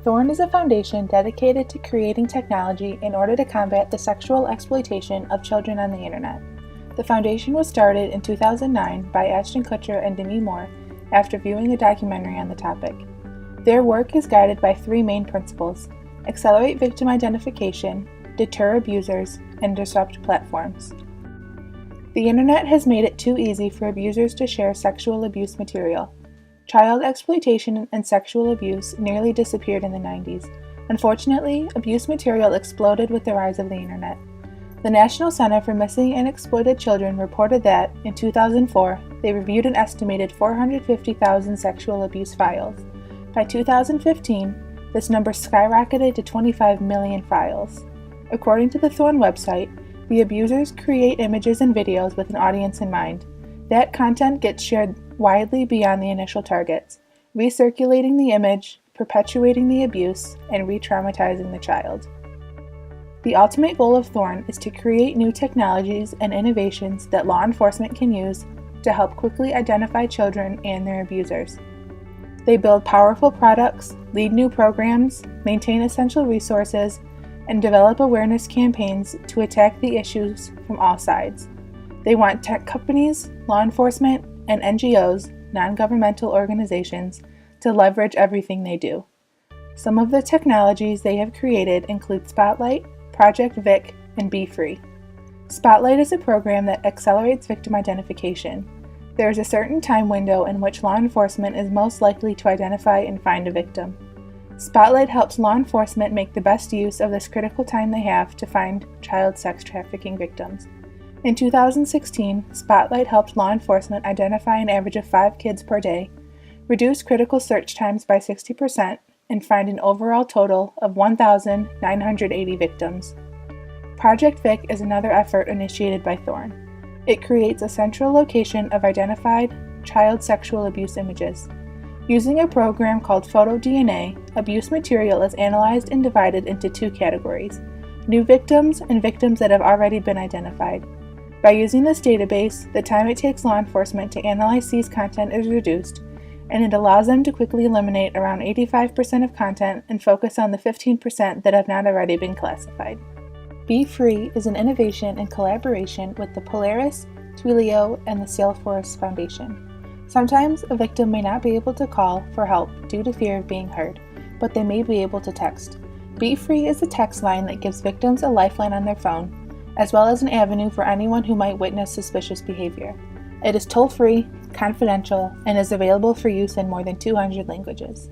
Thorn is a foundation dedicated to creating technology in order to combat the sexual exploitation of children on the internet. The foundation was started in 2009 by Ashton Kutcher and Demi Moore after viewing a documentary on the topic. Their work is guided by three main principles: accelerate victim identification, deter abusers, and disrupt platforms. The internet has made it too easy for abusers to share sexual abuse material. Child exploitation and sexual abuse nearly disappeared in the 90s. Unfortunately, abuse material exploded with the rise of the internet. The National Center for Missing and Exploited Children reported that, in 2004, they reviewed an estimated 450,000 sexual abuse files. By 2015, this number skyrocketed to 25 million files. According to the Thorn website, the abusers create images and videos with an audience in mind. That content gets shared widely beyond the initial targets, recirculating the image, perpetuating the abuse, and re-traumatizing the child. The ultimate goal of Thorn is to create new technologies and innovations that law enforcement can use to help quickly identify children and their abusers. They build powerful products, lead new programs, maintain essential resources, and develop awareness campaigns to attack the issues from all sides. They want tech companies, law enforcement, and NGOs, non-governmental organizations, to leverage everything they do. Some of the technologies they have created include Spotlight, Project Vic, and Be Free. Spotlight is a program that accelerates victim identification. There is a certain time window in which law enforcement is most likely to identify and find a victim. Spotlight helps law enforcement make the best use of this critical time they have to find child sex trafficking victims. In 2016, Spotlight helped law enforcement identify an average of 5 kids per day, reduce critical search times by 60%, and find an overall total of 1,980 victims. Project Vic is another effort initiated by Thorn. It creates a central location of identified child sexual abuse images. Using a program called PhotoDNA, abuse material is analyzed and divided into 2 categories: new victims and victims that have already been identified. By using this database, the time it takes law enforcement to analyze these content is reduced, and it allows them to quickly eliminate around 85% of content and focus on the 15% that have not already been classified. Be Free is an innovation in collaboration with the Polaris, Twilio, and the Salesforce Foundation. Sometimes a victim may not be able to call for help due to fear of being heard, but they may be able to text. Be Free is a text line that gives victims a lifeline on their phone, as well as an avenue for anyone who might witness suspicious behavior. It is toll-free, confidential, and is available for use in more than 200 languages.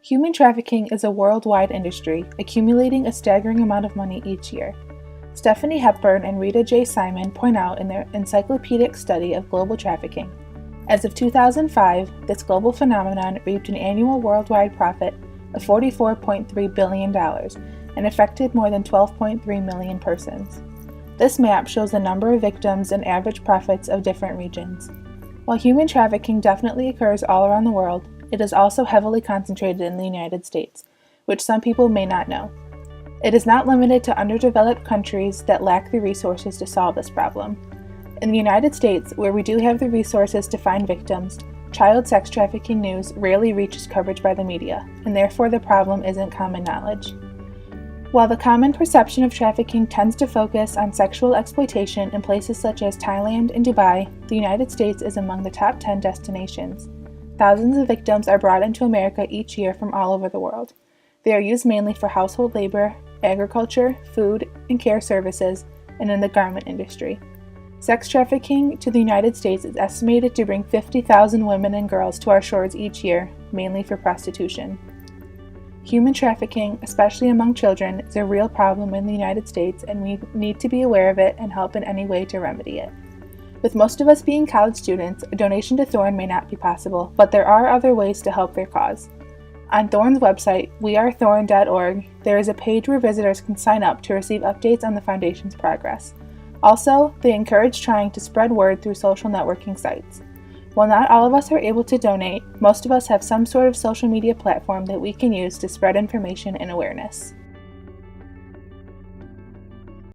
Human trafficking is a worldwide industry, accumulating a staggering amount of money each year. Stephanie Hepburn and Rita J. Simon point out in their encyclopedic study of global trafficking. As of 2005, this global phenomenon reaped an annual worldwide profit of $44.3 billion and affected more than 12.3 million persons. This map shows the number of victims and average profits of different regions. While human trafficking definitely occurs all around the world, it is also heavily concentrated in the United States, which some people may not know. It is not limited to underdeveloped countries that lack the resources to solve this problem. In the United States, where we do have the resources to find victims, child sex trafficking news rarely reaches coverage by the media, and therefore the problem isn't common knowledge. While the common perception of trafficking tends to focus on sexual exploitation in places such as Thailand and Dubai, the United States is among the top 10 destinations. Thousands of victims are brought into America each year from all over the world. They are used mainly for household labor, agriculture, food and care services, and in the garment industry. Sex trafficking to the United States is estimated to bring 50,000 women and girls to our shores each year, mainly for prostitution. Human trafficking, especially among children, is a real problem in the United States, and we need to be aware of it and help in any way to remedy it. With most of us being college students, a donation to Thorn may not be possible, but there are other ways to help their cause. On Thorn's website, wearethorn.org, there is a page where visitors can sign up to receive updates on the Foundation's progress. Also, they encourage trying to spread word through social networking sites. While not all of us are able to donate, most of us have some sort of social media platform that we can use to spread information and awareness.